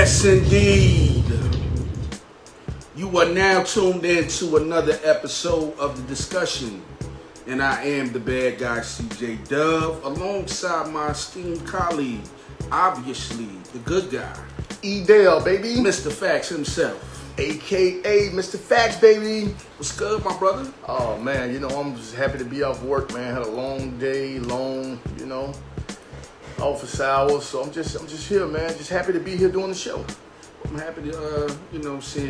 Yes, indeed. You are now tuned in to another episode of The Discussion. And I am the bad guy, CJ Dove, alongside my esteemed colleague, obviously, the good guy. E-Dale, baby. Mr. Facts himself. AKA Mr. Facts, baby. What's good, my brother? Oh, man, I'm just happy to be off work, man. Had a long day, office hours. So I'm just here, man. Just happy to be here doing the show. I'm happy to,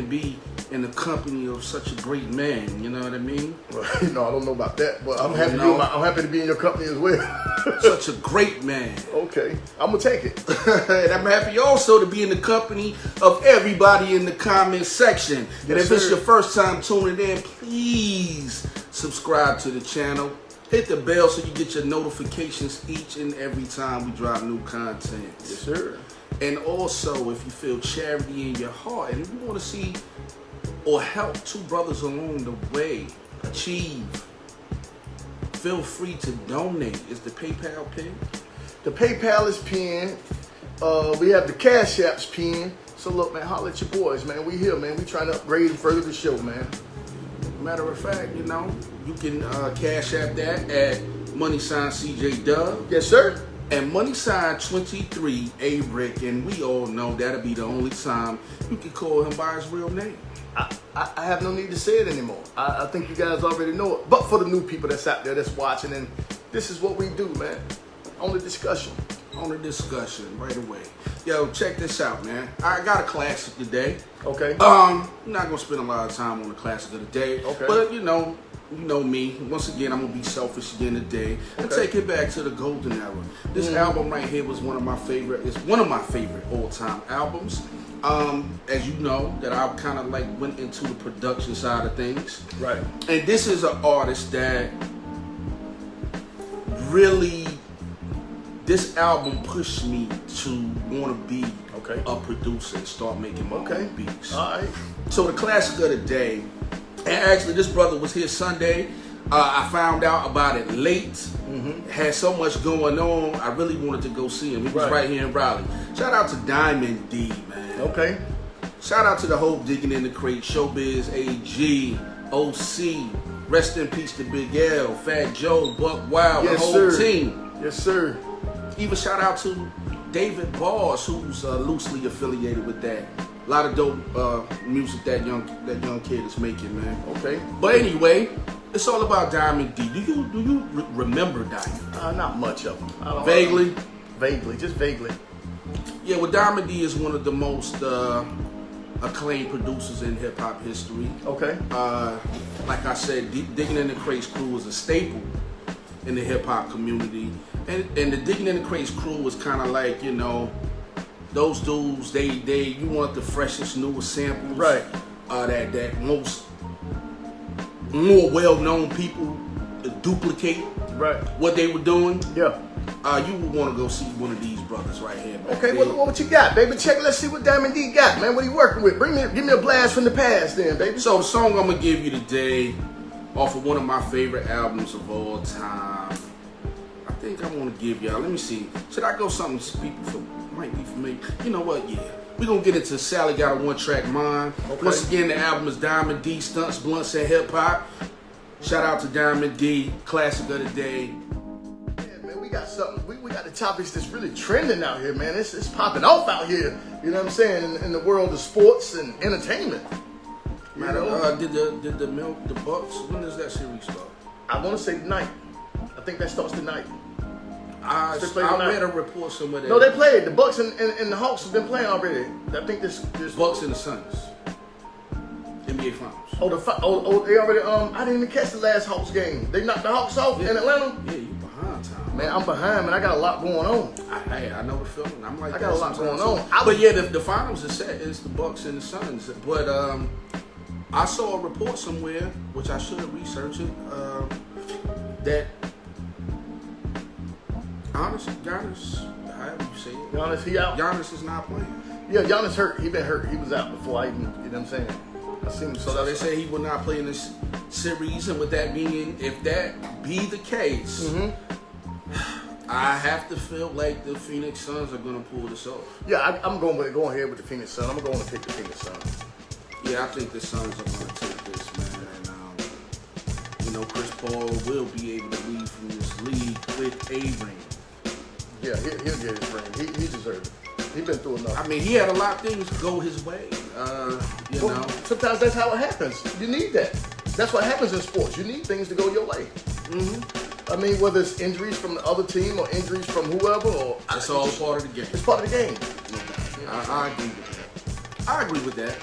be in the company of such a great man. You know what I mean? Well, I don't know about that, but I'm happy to be in your company as well. Such a great man. Okay, I'm gonna take it. And I'm happy also to be in the company of everybody in the comment section. Yes, and if sir. it's your first time tuning in, please subscribe to the channel. Hit the bell so you get your notifications each and every time we drop new content. Yes, sir. And also, if you feel charity in your heart and if you want to see or help two brothers along the way achieve, feel free to donate. Is the PayPal pinned? The PayPal is pinned. We have the Cash App's pinned. So look, man, holler at your boys, man. We here, man. We trying to upgrade and further the show, man. Matter of fact, you can Cash App that at $CJ Dove. Yes, sir. And $23 A Rick, and we all know that'll be the only time you can call him by his real name. I have no need to say it anymore. I think you guys already know it. But for the new people that's out there that's watching, and this is what we do, man. On the discussion. On the discussion, right away. Yo, check this out, man. I got a classic today. Okay. I'm not gonna spend a lot of time on the classic of the day. Okay. But you know me. Once again, I'm gonna be selfish again today and take it back to the golden era. This album right here was one of my favorite. It's one of my favorite all-time albums. As you know, that I kind of went into the production side of things. Right. And this is an artist that really, this album pushed me to want to be a producer and start making my own beats. All right. So the classic of the day, and actually this brother was here Sunday. I found out about it late. Had so much going on. I really wanted to go see him. He was right here in Raleigh. Shout out to Diamond D, man. Okay. Shout out to the whole Digging in the Crate, Showbiz, AG, OC. Rest in peace to Big L, Fat Joe, Buck Wild, the whole team. Yes, sir. Even shout out to David Boss, who's loosely affiliated with that. A lot of dope music that young kid is making, man. Okay. But anyway, it's all about Diamond D. Do you remember Diamond? Not much of them. Vaguely? Vaguely, just vaguely. Yeah, well, Diamond D is one of the most acclaimed producers in hip hop history. Okay. Like I said, Digging in the Crates crew is a staple in the hip hop community, and the Digging in the Crates crew was kind of like, those dudes. You want the freshest, newest samples, right? That most more well-known people duplicate what they were doing. Yeah. You would want to go see one of these brothers right here. Okay, what you got, baby? Let's see what Diamond D got, man. What he working with? Give me a blast from the past, then, baby. So the song I'm gonna give you today, off of one of my favorite albums of all time. I think I want to give y'all. Let me see. Should I go something people might be familiar? You know what? Yeah. We're gonna get into Sally Got a One-Track Mind. Okay. Once again, the album is Diamond D, Stunts, Blunts, and Hip Hop. Shout out to Diamond D, classic of the day. We got something. We got the topics that's really trending out here, man. It's popping off out here. You know what I'm saying? In the world of sports and entertainment. Did the Bucks? When does that series start? I want to say tonight. I think that starts tonight. I read a report somewhere. No, they played. The Bucks and the Hawks have been playing already. I think this Bucks and the Suns. NBA Finals. They already. I didn't even catch the last Hawks game. They knocked the Hawks off in Atlanta. Yeah, you behind time. Man, I'm behind, man. I got a lot going on. I know the feeling. I'm like, I got a lot going on. But yeah, the finals is set. It's the Bucks and the Suns. But I saw a report somewhere, which I should have researched it, that Giannis, however you say it. Giannis, he out. Giannis is not playing. Yeah, Giannis hurt. He been hurt. He was out before I even, you know what I'm saying? I seen him. So they say he will not play in this series, and with that being, if that be the case, I have to feel like the Phoenix Suns are going to pull this off. Yeah, I'm going ahead with the Phoenix Suns. I'm going to pick the Phoenix Suns. Yeah, I think the Suns are going to take this, man. And, Chris Paul will be able to leave from this league with a ring. Yeah, he'll get his ring. He deserves it. He's been through enough. I mean, he had a lot of things go his way. Sometimes that's how it happens. You need that. That's what happens in sports. You need things to go your way. Mm-hmm. I mean, whether it's injuries from the other team or injuries from whoever, or it's all part of the game. It's part of the game. I agree with that. I agree with that.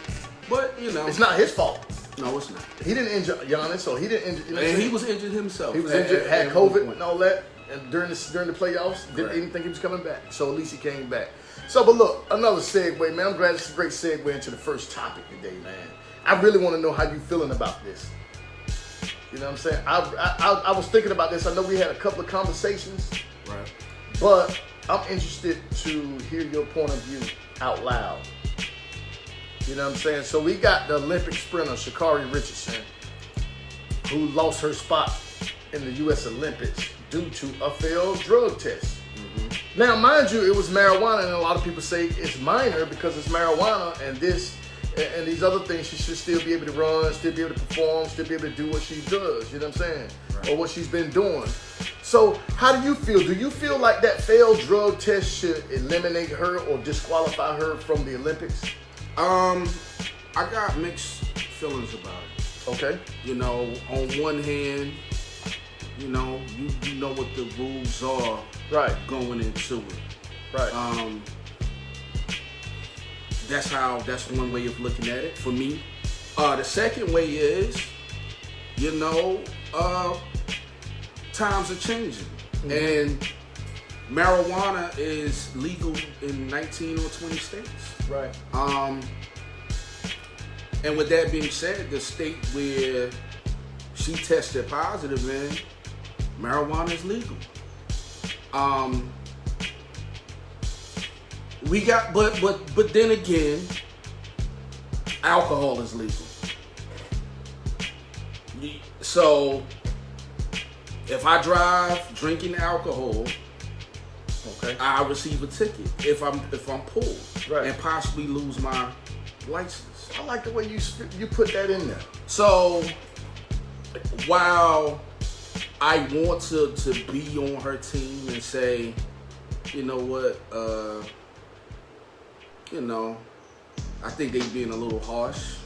But it's not his fault. No, it's not. He didn't injure Giannis, or he didn't injure. And he was injured himself. He was injured, had COVID and all that, and during the playoffs, didn't even think he was coming back. So at least he came back. So, but look, another segue, man. I'm glad this is a great segue into the first topic today, man. I really want to know how you feeling about this. You know what I'm saying? I was thinking about this. I know we had a couple of conversations, right? But I'm interested to hear your point of view out loud. You know what I'm saying? So we got the Olympic sprinter, Sha'Carri Richardson, who lost her spot in the U.S. Olympics due to a failed drug test. Mm-hmm. Now, mind you, it was marijuana, and a lot of people say it's minor because it's marijuana, and these other things, she should still be able to run, still be able to perform, still be able to do what she does, you know what I'm saying? Right. Or what she's been doing. So how do you feel? Do you feel like that failed drug test should eliminate her or disqualify her from the Olympics? I got mixed feelings about it. Okay. On one hand, you know what the rules are right going into it. Right. That's one way of looking at it for me. The second way is, times are changing. Mm-hmm. And marijuana is legal in 19 or 20 states. Right. And with that being said, the state where she tested positive in, marijuana is legal. We got, but then again, alcohol is legal. So if I drive drinking alcohol, okay, I receive a ticket if I'm pulled, right, and possibly lose my license. I like the way you put that in there. So while I want to be on her team and say, you know what, I think they being a little harsh.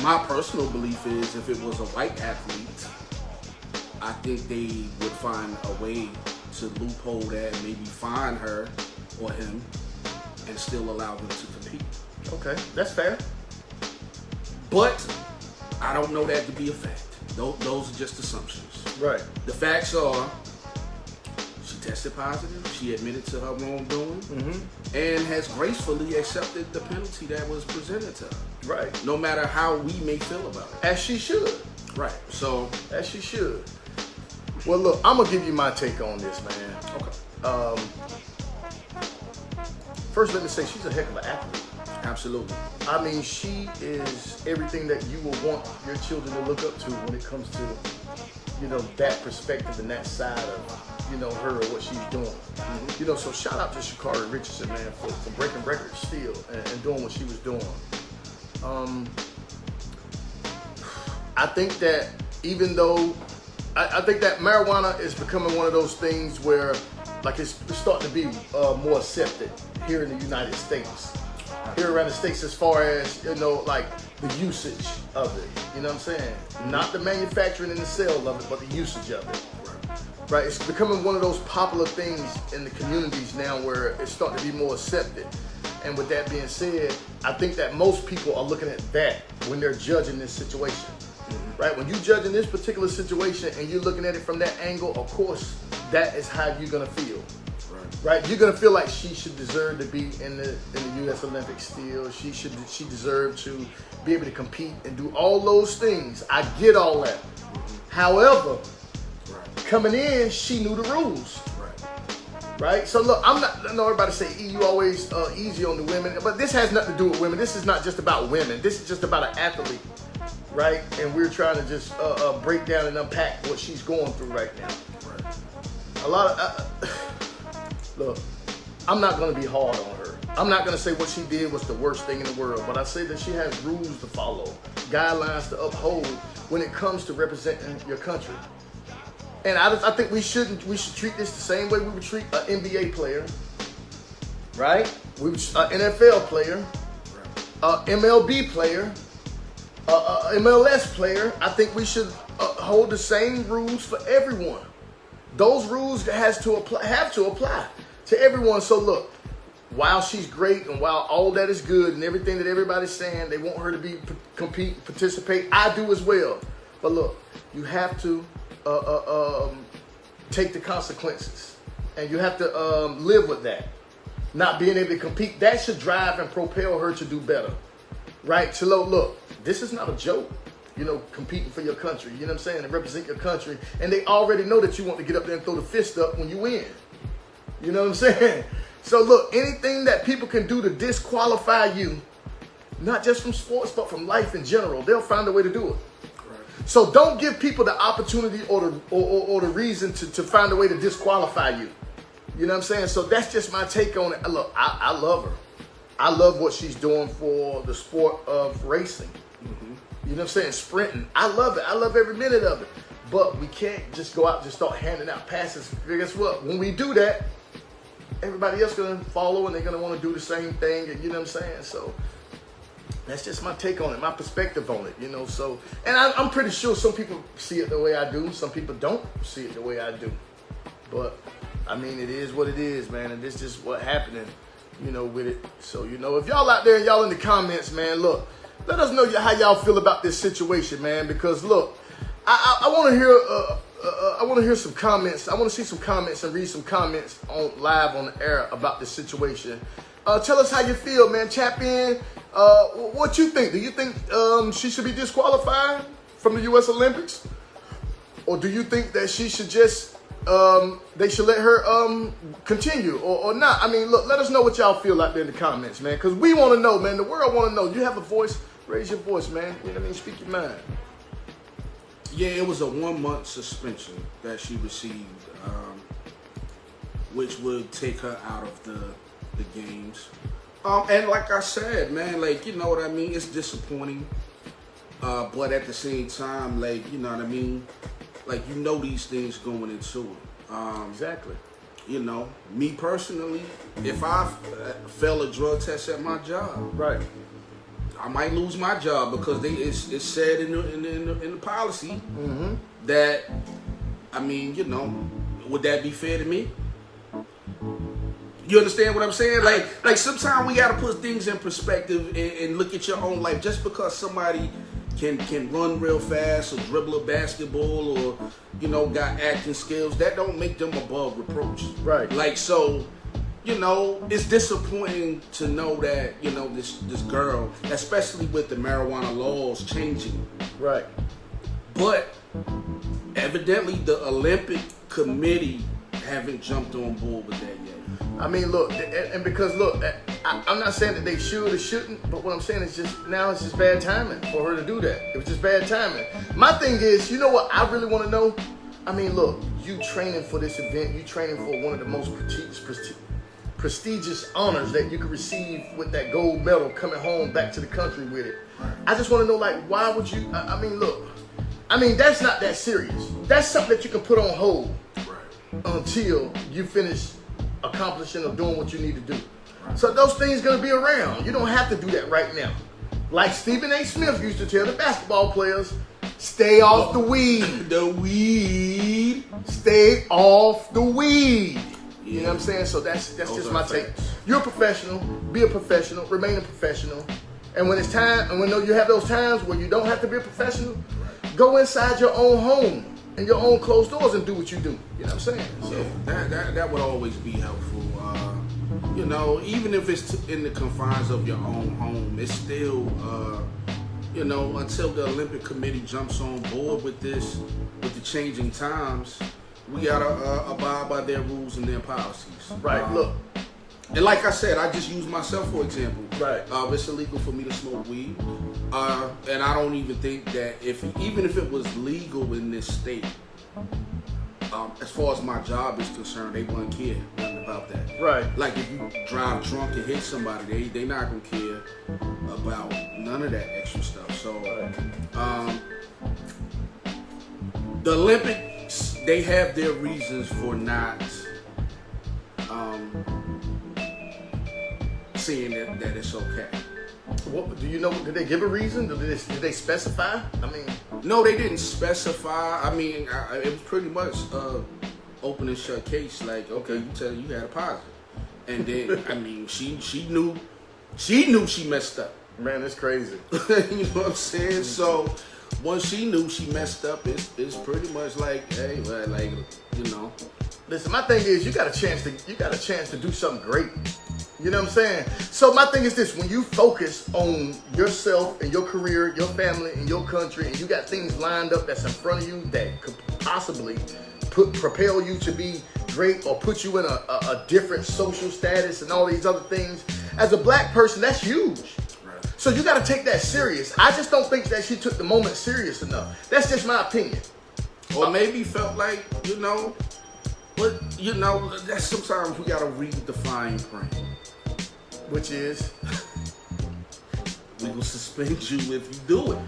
My personal belief is if it was a white athlete, I think they would find a way to loophole that and maybe fine her or him and still allow them to compete. Okay, that's fair. But I don't know that to be a fact. Those are just assumptions. Right. The facts are, she tested positive, she admitted to her wrongdoing, mm-hmm, and has gracefully accepted the penalty that was presented to her. Right. No matter how we may feel about it. As she should. Right. So. As she should. Well, look, I'm gonna give you my take on this, man. Okay. First, let me say she's a heck of an athlete. Absolutely. I mean, she is everything that you will want your children to look up to when it comes to, that perspective and that side of, her or what she's doing. Mm-hmm. So shout out to Sha'Carri Richardson, man, for breaking records still and doing what she was doing. I think that even though I think that marijuana is becoming one of those things where, like, it's starting to be more accepted here in the United States. Here around the States, as far as, like the usage of it. You know what I'm saying? Not the manufacturing and the sale of it, but the usage of it. Right? It's becoming one of those popular things in the communities now where it's starting to be more accepted. And with that being said, I think that most people are looking at that when they're judging this situation. Right? When you're judging this particular situation and you're looking at it from that angle, of course, that is how you're going to feel. Right? You're going to feel like she should deserve to be in the U.S. Olympics still. She deserved to be able to compete and do all those things. I get all that. However, coming in, she knew the rules. Right? So look, I know everybody say, you always easy on the women, but this has nothing to do with women. This is not just about women. This is just about an athlete. Right? And we're trying to just break down and unpack what she's going through right now. A lot of look. I'm not gonna be hard on her. I'm not gonna say what she did was the worst thing in the world, but I say that she has rules to follow, guidelines to uphold when it comes to representing your country. And I think we should treat this the same way we would treat an NBA player, right? An NFL player, MLB player, MLS player. I think we should hold the same rules for everyone. Those rules have to apply to everyone. So look, while she's great and while all that is good and everything that everybody's saying, they want her to compete, participate. I do as well. But look, you have to take the consequences, and you have to live with that. Not being able to compete, that should drive and propel her to do better, right? So look, this is not a joke. You know, competing for your country. You know what I'm saying? And represent your country, and they already know that you want to get up there and throw the fist up when you win. You know what I'm saying? So look, anything that people can do to disqualify you, not just from sports, but from life in general, they'll find a way to do it. Right. So don't give people the opportunity or the reason to find a way to disqualify you. You know what I'm saying? So that's just my take on it. Look, I love her. I love what she's doing for the sport of racing. Mm-hmm. You know what I'm saying? Sprinting. I love it. I love every minute of it. But we can't just go out and just start handing out passes. Guess what? When we do that, everybody else going to follow, and they're going to want to do the same thing. And you know what I'm saying? So that's just my take on it, my perspective on it, you know. So, and I'm pretty sure some people see it the way I do. Some people don't see it the way I do. But, I mean, it is what it is, man. And this is just what happening, you know, with it. So, you know, if y'all out there and y'all in the comments, man, look, let us know how y'all feel about this situation, man. Because, look, I want to hear I want to hear some comments. I want to see some comments and read some comments on live on the air about this situation. Tell us how you feel, man. Chap in. What you think? Do you think she should be disqualified from the U.S. Olympics, or do you think that she should just they should let her continue or not? I mean, look, let us know what y'all feel out there in the comments, man, because we want to know, man. The world want to know. You have a voice, raise your voice, man. You know what I mean? Speak your mind. Yeah, it was a 1-month suspension that she received, which would take her out of the games. And like I said, man, like, you know what I mean? It's disappointing. But at the same time, like, you know what I mean? Like, you know these things going into it. Exactly. You know, me personally, if I fail a drug test at my job, right, I might lose my job because it's said in the policy mm-hmm. that, I mean, you know, would that be fair to me? You understand what I'm saying? Like sometimes we gotta put things in perspective and look at your own life. Just because somebody can run real fast or dribble a basketball or, you know, got acting skills, that don't make them above reproach. Right. Like, so, you know, it's disappointing to know that, you know, this girl, especially with the marijuana laws changing. Right. But evidently the Olympic Committee haven't jumped on board with that yet. I mean, look, and because, look, I'm not saying that they should or shouldn't, but what I'm saying is just, now it's just bad timing for her to do that. It was just bad timing. My thing is, you know what I really want to know? I mean, look, you training for this event, you training for one of the most prestigious honors that you could receive with that gold medal, coming home back to the country with it. I just want to know, like, why would you, I mean, look, I mean, that's not that serious. That's something that you can put on hold until you finish accomplishing or doing what you need to do. So those things gonna be around. You don't have to do that right now. Like Stephen A. Smith used to tell the basketball players, stay off the weed. The weed. Stay off the weed. You know what I'm saying? So that's just my take. You're a professional. Be a professional. Remain a professional. And when it's time, and when you have those times where you don't have to be a professional, go inside your own home and your own closed doors and do what you do. You know what I'm saying? So yeah, that would always be helpful. You know, even if it's in the confines of your own home, it's still, you know, until the Olympic Committee jumps on board with this, with the changing times, we gotta abide by their rules and their policies. Right. Look. And like I said, I just use myself for example. Right. It's illegal for me to smoke weed, and I don't even think that even if it was legal in this state, as far as my job is concerned, they wouldn't care nothing about that. Right. Like if you drive drunk and hit somebody, they not gonna care about none of that extra stuff. So, the Olympics, they have their reasons for not saying that it's okay. What do you know? Did they give a reason? Did they specify? I mean, no, they didn't specify. I mean, it was pretty much open and shut case. Like, okay, you tell you had a positive, and then I mean, she knew she messed up. Man, it's crazy. You know what I'm saying? So once she knew she messed up, it's pretty much like, hey, well, like, you know. Listen, my thing is, you got a chance to do something great. You know what I'm saying? So my thing is this: when you focus on yourself and your career, your family and your country, and you got things lined up that's in front of you that could possibly propel you to be great or put you in a different social status and all these other things, as a black person, that's huge. Right. So you got to take that serious. I just don't think that she took the moment serious enough. That's just my opinion. Or maybe felt like, you know, but you know, that sometimes we got to read the fine print. Which is, we will suspend you if you do it.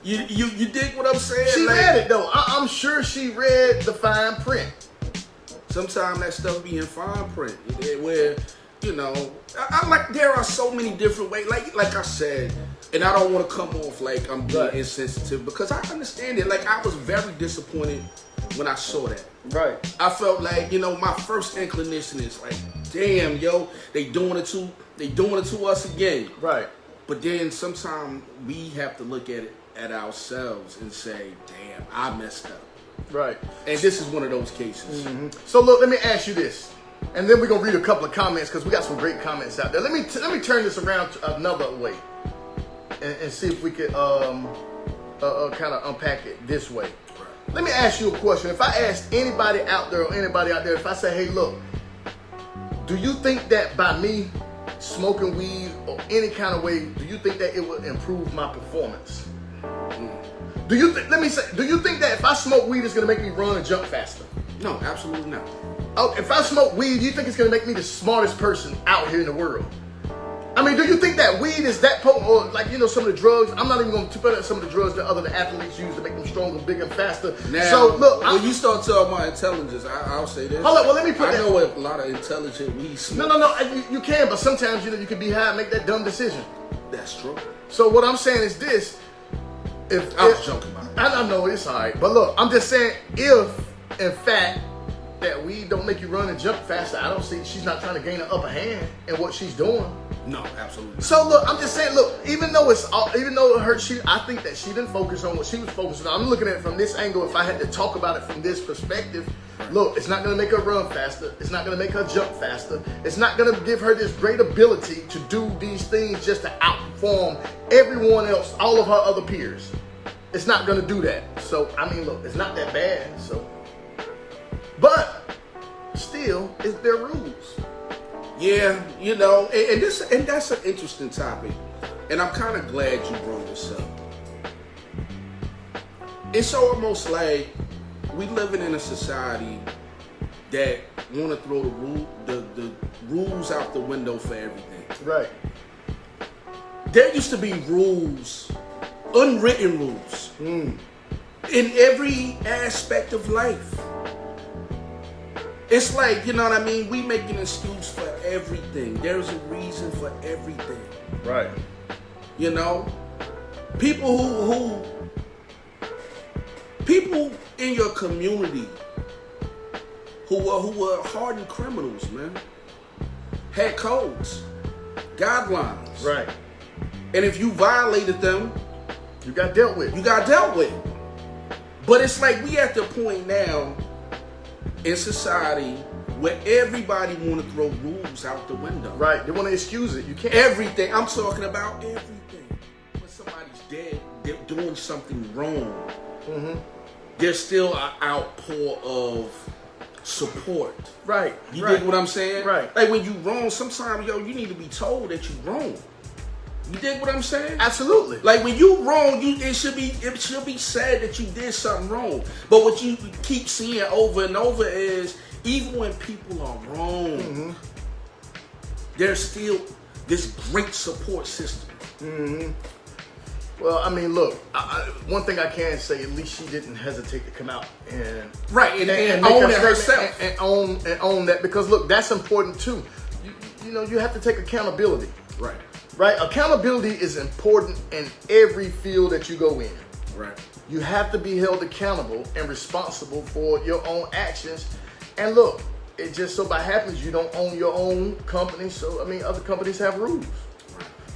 You dig what I'm saying? She read it though. I'm sure she read the fine print. Sometimes that stuff be in fine print, where, you know, I like, there are so many different ways. Like I said, and I don't want to come off like I'm being insensitive, because I understand it. Like, I was very disappointed when I saw that. Right. I felt like, you know, my first inclination is like, damn, yo, they doing it to us again. Right. But then sometimes we have to look at it at ourselves and say, damn, I messed up. Right. And this is one of those cases. Mm-hmm. So look, let me ask you this, and then we're gonna read a couple of comments because we got some great comments out there. Let me turn this around to another way, and see if we could kind of unpack it this way. Let me ask you a question. If I asked anybody out there, if I say, hey, look, do you think that by me smoking weed or any kind of way, do you think that it would improve my performance? Do you think that if I smoke weed, it's gonna make me run and jump faster? No, absolutely not. Oh, if I smoke weed, do you think it's gonna make me the smartest person out here in the world? I mean, do you think that weed is that potent, or like, you know, some of the drugs? I'm not even going to put out some of the drugs that other athletes use to make them stronger, bigger, and faster. Now, so look, when you start talking about intelligence, I'll say this. Hold on, well, let me put I know a lot of intelligent weed smokers. No, you can, but sometimes, you know, you can be high and make that dumb decision. That's true. So what I'm saying is this: I was joking about it. I know it's all right, but look, I'm just saying, if in fact that weed don't make you run and jump faster, I don't see she's not trying to gain an upper hand in what she's doing. No, absolutely. So look, I'm just saying, look, even though it hurt, I think that she didn't focus on what she was focusing on. I'm looking at it from this angle. If I had to talk about it from this perspective, look, it's not going to make her run faster. It's not going to make her jump faster. It's not going to give her this great ability to do these things just to outperform everyone else, all of her other peers. It's not going to do that. So, I mean, look, it's not that bad. So, but still, it's their rules. Yeah, you know, and that's an interesting topic, and I'm kind of glad you brought this up. It's almost like we living in a society that want to throw the rules out the window for everything. Right. There used to be rules, unwritten rules, in every aspect of life. It's like, you know what I mean? We make an excuse for everything. There's a reason for everything. Right. You know? People in your community who were hardened criminals, man, had codes, guidelines. Right. And if you violated them, you got dealt with. But it's like we at the point now in society where everybody want to throw rules out the window. Right. They want to excuse it. You can't. Everything. I'm talking about everything. When somebody's dead, they're doing something wrong. Mm-hmm. There's still an outpour of support. Right. You dig what I'm saying? Right. Like when you wrong, sometimes, yo, you need to be told that you wrong. You dig what I'm saying? Absolutely. Like when you wrong, it should be said that you did something wrong. But what you keep seeing over and over is even when people are wrong, there's still this great support system. Well, I mean, look. One thing I can say, at least she didn't hesitate to come out and and make own her it statement herself and own that, because look, that's important too. You know, you have to take accountability. Right. Accountability is important in every field that you go in. Right. You have to be held accountable and responsible for your own actions. And look, it just so by happens you don't own your own company. So, I mean, other companies have rules.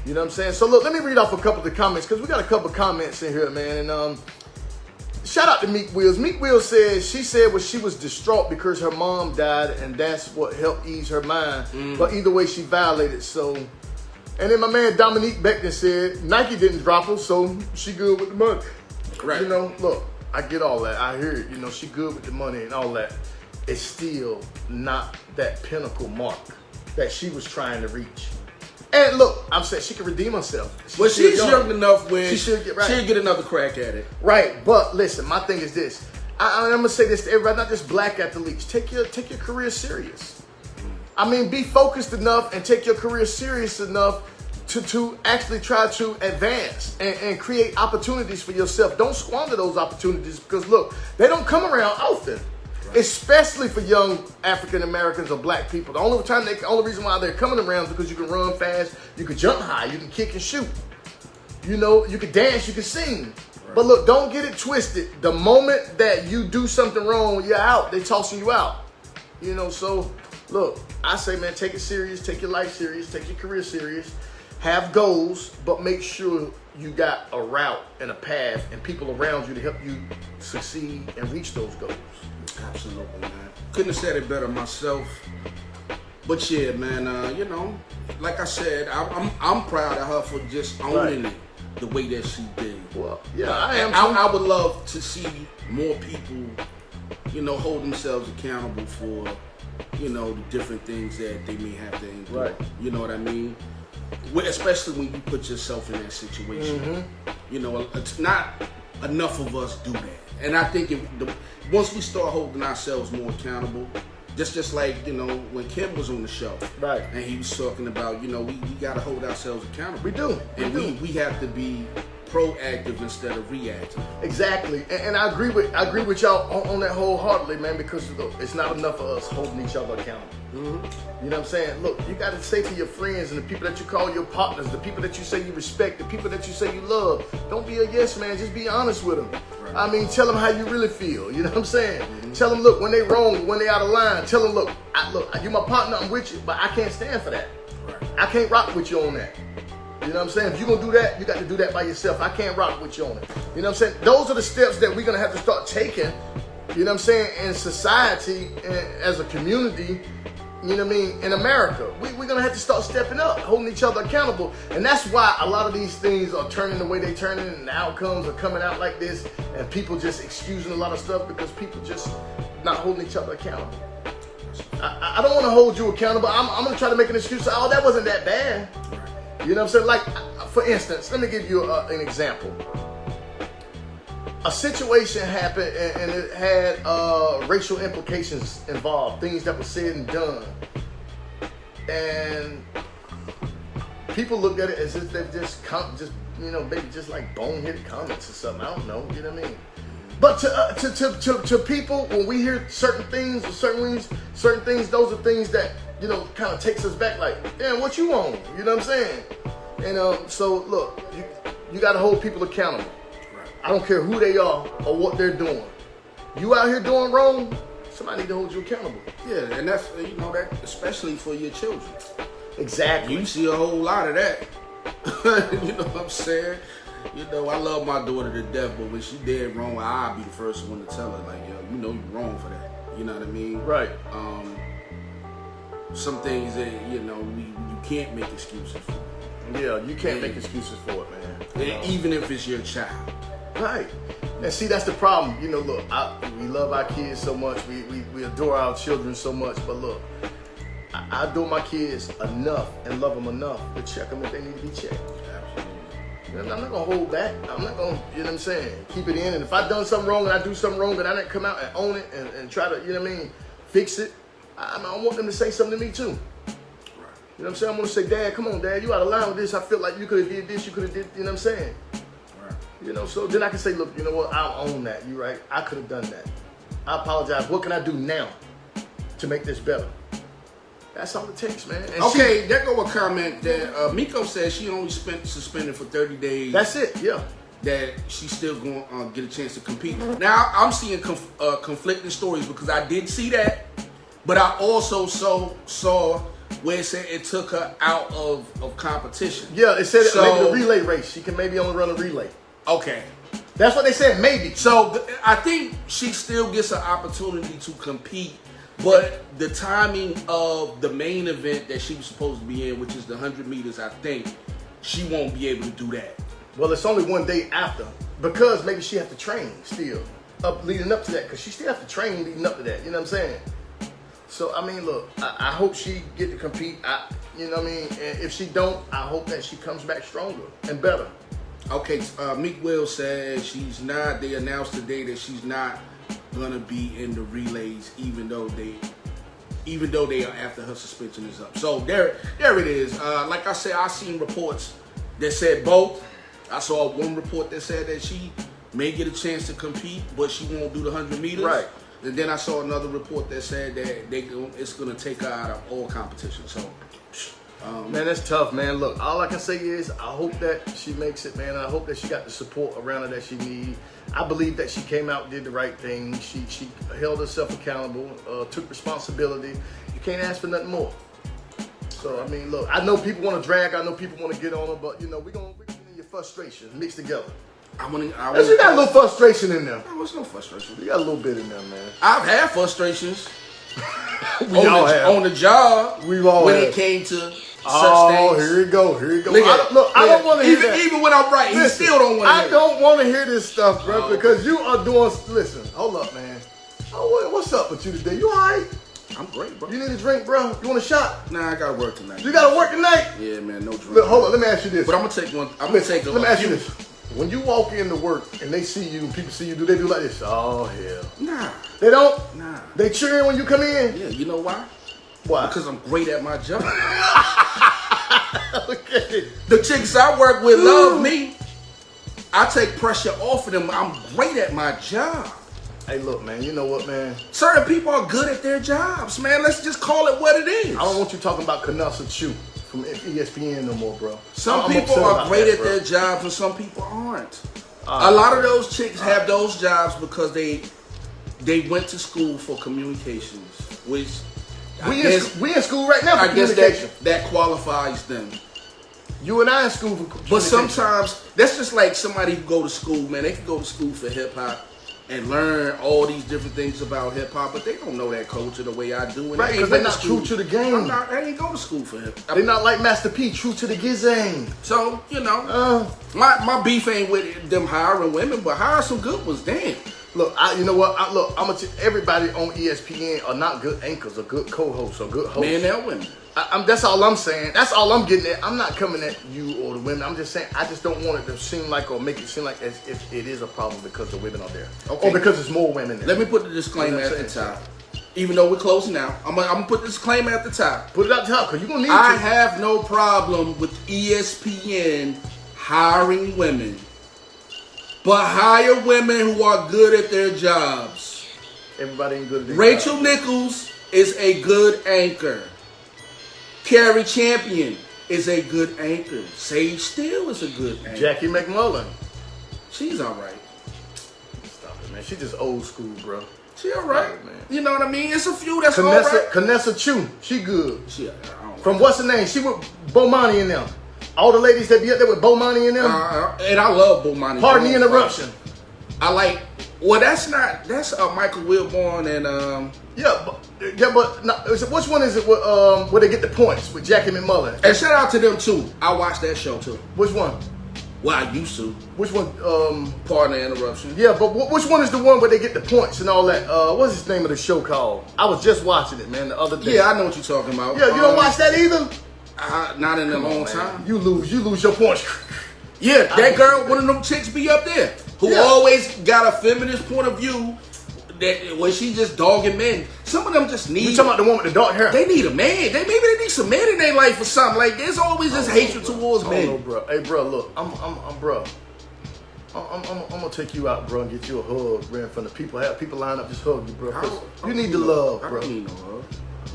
You know what I'm saying? So, look, let me read off a couple of the comments, because we got a couple of comments in here, man. And shout out to Meek Wills. Meek Wills says, she said she was distraught because her mom died, and that's what helped ease her mind. But either way, she violated. So, and then my man Dominique Beckton said, Nike didn't drop her, so she good with the money. Right. You know, look, I get all that. I hear it. You know, she good with the money and all that. It's still not that pinnacle mark that she was trying to reach. And look, I'm saying she can redeem herself. She's young enough when she'll get another crack at it. Right, but listen, my thing is this. I'm gonna say this to everybody, not just black athletes. Take your career serious. I mean, be focused enough and take your career serious enough to actually try to advance and create opportunities for yourself. Don't squander those opportunities, because look, they don't come around often. Especially for young African Americans or black people. The only reason why they're coming around is because you can run fast, you can jump high, you can kick and shoot. You know, you can dance, you can sing. Right. But look, don't get it twisted. The moment that you do something wrong, you're out. They're tossing you out. You know, so look, I say, man, take it serious, take your life serious, take your career serious, have goals, but make sure you got a route and a path and people around you to help you succeed and reach those goals. Absolutely, man. Couldn't have said it better myself. But yeah, man, you know, like I said, I'm proud of her for just owning it the way that she did. Well, yeah, I am. I would love to see more people, you know, hold themselves accountable for, you know, the different things that they may have to endure. Right. You know what I mean? Especially when you put yourself in that situation. You know, it's not enough of us do that. And I think once we start holding ourselves more accountable, just like, you know, when Kim was on the show, right, and he was talking about, you know, we got to hold ourselves accountable. We do. And we have to be proactive instead of reactive. Exactly. And I agree with y'all on that wholeheartedly, man, because look, it's not enough of us holding each other accountable. You know what I'm saying? Look, you got to say to your friends and the people that you call your partners, the people that you say you respect, the people that you say you love, don't be a yes man, just be honest with them. Right. I mean, tell them how you really feel. You know what I'm saying? Tell them, look, when they wrong, when they out of line, tell them, look, you my partner, I'm with you, but I can't stand for that. Right. I can't rock with you on that. You know what I'm saying? If you're going to do that, you got to do that by yourself. I can't rock with you on it. You know what I'm saying? Those are the steps that we're going to have to start taking, you know what I'm saying, in society, as a community, you know what I mean, in America. We're going to have to start stepping up, holding each other accountable. And that's why a lot of these things are turning the way they're turning, and the outcomes are coming out like this, and people just excusing a lot of stuff because people just not holding each other accountable. I don't want to hold you accountable. I'm going to try to make an excuse. Oh, that wasn't that bad. You know what I'm saying? Like, for instance, let me give you an example. A situation happened and it had racial implications involved, things that were said and done. And people look at it as if they've just you know, maybe just like boneheaded comments or something. I don't know, you know what I mean? But to people, when we hear certain things or certain things, those are things that, you know, kind of takes us back like, damn, what you on? You know what I'm saying? And so look, you got to hold people accountable. I don't care who they are or what they're doing. You out here doing wrong, somebody need to hold you accountable. Yeah, and that's, you know, that especially for your children. Exactly. You see a whole lot of that. You know what I'm saying? You know, I love my daughter to death, but when she did wrong, I'll be the first one to tell her, like, yo, you know you're wrong for that. You know what I mean? Right. Some things that, you know, you can't make excuses for. Yeah, you can't make excuses for it, man. You know? Even if it's your child. Right. And see, that's the problem. You know, look, we love our kids so much. We adore our children so much. But look, I adore my kids enough and love them enough to check them if they need to be checked. I'm not gonna hold back. I'm not gonna, you know what I'm saying, keep it in. And if I done something wrong and I do something wrong and I didn't come out and own it and try to, you know what I mean, fix it, I want them to say something to me too. You know what I'm saying? I'm gonna say, Dad, come on, Dad, you out of line with this. I feel like you could have did this, you could have did, you know what I'm saying? Right. You know, so then I can say, look, you know what? I'll own that. You right? I could have done that. I apologize. What can I do now to make this better? That's all it takes, man. And okay, there go a comment that Miko says she only spent suspended for 30 days. That's it, yeah. That she's still going to get a chance to compete. Now, I'm seeing conflicting stories because I did see that, but I also saw where it said it took her out of competition. Yeah, it said maybe the relay race. She can maybe only run a relay. Okay. That's what they said, maybe. So I think she still gets an opportunity to compete. But the timing of the main event that she was supposed to be in, which is the 100 meters, I think she won't be able to do that. Well, it's only one day after because maybe she has to train still leading up to that because she still has to train leading up to that. You know what I'm saying? So, I mean, look, I hope she get to compete. You know what I mean? And if she don't, I hope that she comes back stronger and better. Okay, Meek Will says she's not. They announced today that she's not gonna be in the relays, even though they are after her suspension is up. So there it is. Like I said, I seen reports that said both. I saw one report that said that she may get a chance to compete, but she won't do the 100 meters. Right. And then I saw another report that said that it's gonna take her out of all competition. So. Man, that's tough, man. Look, all I can say is I hope that she makes it, man. I hope that she got the support around her that she needs. I believe that she came out and did the right thing. She held herself accountable, took responsibility. You can't ask for nothing more. So, I mean, look, I know people want to drag. I know people want to get on her, but, you know, we're going to get your frustration mixed together. You got a little frustration in there. There was no frustration. You got a little bit in there, man. I've had frustrations. On the job. We've all when had. It came to such things. Here you go. Look, I don't want to hear that. Even when I'm right, listen, he still don't want to hear it. I don't want to hear this stuff, bro, because you are doing, listen, hold up, man. Oh, what's up with you today? You all right? I'm great, bro. You need a drink, bro? You want a shot? Nah, I got to work tonight. You got to work tonight? Yeah, man, no drink. Look, hold on, let me ask you this. But I'm going to take one. Let me ask you this. When you walk into work and they see you, and people see you, do they do like this? Oh, hell. Nah. They don't? Nah. They cheering when you come in? Yeah, you know why? Why? Because I'm great at my job. Okay. The chicks I work with love me. I take pressure off of them. I'm great at my job. Hey, look, man, you know what, man? Certain people are good at their jobs, man. Let's just call it what it is. I don't want you talking about Canassa Chu from ESPN no more, bro. Some people are great at their jobs and some people aren't. A lot of those chicks have those jobs because they went to school for communications, which we in school right now for communication. That qualifies them. You and I in school for communication. But sometimes that's just like somebody who go to school, man. They can go to school for hip hop and learn all these different things about hip hop, but they don't know that culture the way I do. And right, because they're not true to the game. I ain't go to school for hip hop. They're not like Master P, true to the gizang. So, you know, my beef ain't with them hiring women, but hire some good ones, damn. Look, you know what? I'm gonna everybody on ESPN are not good anchors or good co-hosts or good hosts. Men and women. That's all I'm saying. That's all I'm getting at. I'm not coming at you or the women. I'm just saying I just don't want it to seem like or make it seem like as if it is a problem because the women are there. Okay. Or because there's more women there. Let me put the disclaimer at the top. Even though we're closing out, I'm gonna put the disclaimer at the top. Put it at the top because you're gonna need I have no problem with ESPN hiring women. But hire women who are good at their jobs. Everybody ain't good at their Rachel jobs. Nichols is a good anchor. Carrie Champion is a good anchor. Sage Steele is a good anchor. Jackie McMullen. She's all right. Stop it, man. She just old school, bro. She all right, man. You know what I mean? It's a few that's all right. Canassa Chu. She good. From what's her name? She with Bomani and them. All the ladies that be up there with Bomani and them. And I love Bomani. Pardon the interruption. I like. Well, that's Michael Wilborn and but no, which one is it? Where they get the points with Jackie McMullen? And shout out to them too. I watched that show too. Which one? Well, I used to. Which one? Pardon the interruption. Yeah, but which one is the one where they get the points and all that? What's his name of the show called? I was just watching it, man, the other day. Yeah, I know what you're talking about. Yeah, you don't watch that either? Not in a long time. You lose your points. Yeah, that girl, one of them chicks be up there who always got a feminist point of view. That when she just dogging men, some of them just need. You talking about the one with the dark hair? They need a man. Maybe they need some men in their life or something. Like there's always this hatred towards men. No, bro. Hey, bro, look, I'm gonna take you out, bro, and get you a hug, man, from the people. Have people line up, just hug you, bro. You need the love, bro. I don't need no hug.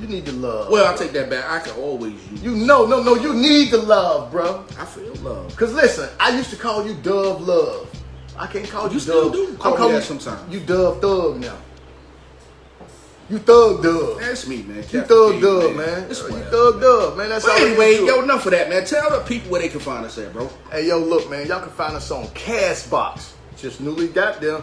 You need the love. Well, I'll take that back. I can always use. You no, you need the love, bro. I feel love. Cause listen, I used to call you Dove Love. I can't call you You still Dove. do call me that sometimes. You Dove Thug now. You Thug Dove. That's me, man. You Thug Dove, man. You Thug Dove, man. That's all. Anyway, yo, enough of that, man. Tell the people where they can find us at, bro. Hey, yo, look, man. Y'all can find us on Castbox. Just newly got them.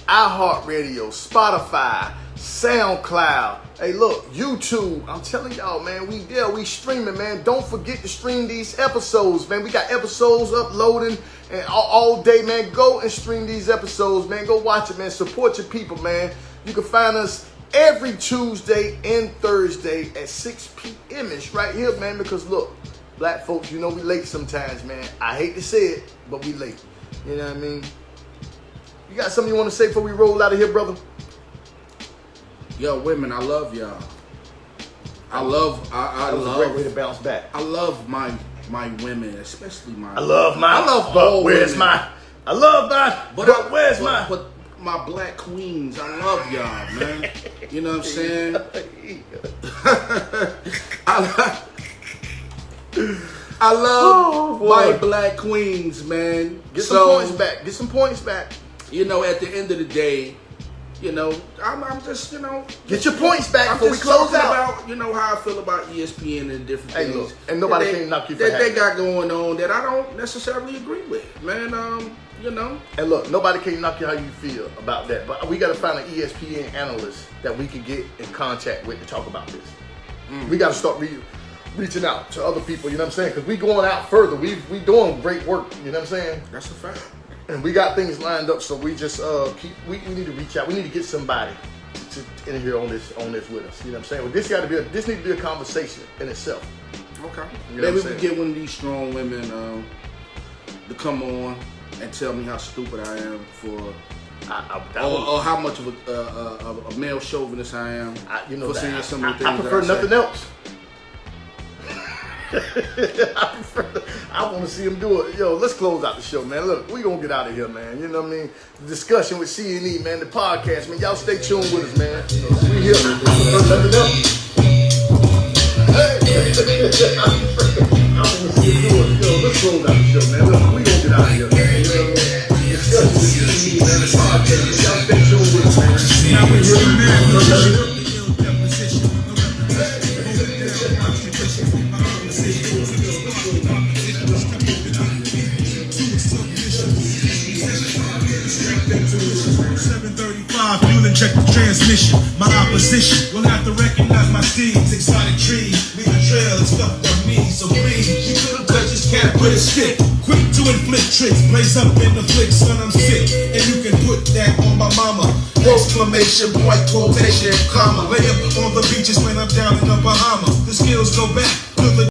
iHeartRadio, Spotify, SoundCloud. Hey, look, YouTube. I'm telling y'all, man, we streaming, man. Don't forget to stream these episodes, man. We got episodes uploading and all day, man. Go and stream these episodes, man. Go watch it, man. Support your people, man. You can find us every Tuesday and Thursday at 6 p.m.ish right here, man. Because look, black folks, you know we late sometimes, man. I hate to say it, but we late. You know what I mean? You got something you want to say before we roll out of here, brother? Yo, women, I love y'all. I love a great way to bounce back. I love my women, especially my. I love all where's women. my? I love my. But where's my? But my black queens, I love y'all, man. You know what I'm saying? I love my black queens, man. Get some points back. Get some points back. You know, at the end of the day, you know, I'm just, you know. Get your points back I'm before we just close talking out. about, you know, how I feel about ESPN and different things. Look, and nobody can knock you for that they having got going on that I don't necessarily agree with, man. You know. And look, nobody can knock you how you feel about that. But we got to find an ESPN analyst that we can get in contact with to talk about this. We got to start reaching out to other people, you know what I'm saying? Because we going out further. We doing great work, you know what I'm saying? That's a fact. And we got things lined up, so we just we need to reach out. We need to get somebody to in here on this with us. You know what I'm saying? Well, this needs to be a conversation in itself. Okay. You know Maybe we get one of these strong women to come on and tell me how stupid I am for, or how much of a male chauvinist I am for saying some of the things. I prefer nothing else. I want to see him do it. Yo, let's close out the show, man. Look, we gonna get out of here, man. You know what I mean? The discussion with C&E, man. The podcast, man. Y'all stay tuned with us, man. We here. Nothing else. Hey. I want to see him do it. Yo, let's close out the show, man. Look, we gonna get out of here, man. You know what I mean? Discussion with C&E, man. The podcast. Y'all stay tuned with us, man. Now we here. Fuel inject the transmission. My opposition will have to recognize my steeds. Exotic trees, leave a trail and stuff on me. So please, you couldn't touch this cat with a stick. Quick to inflict tricks, blaze up in the flick, son, I'm sick. And you can put that on my mama. Exclamation point, quotation, comma. Lay up on the beaches when I'm down in the Bahamas. The skills go back to the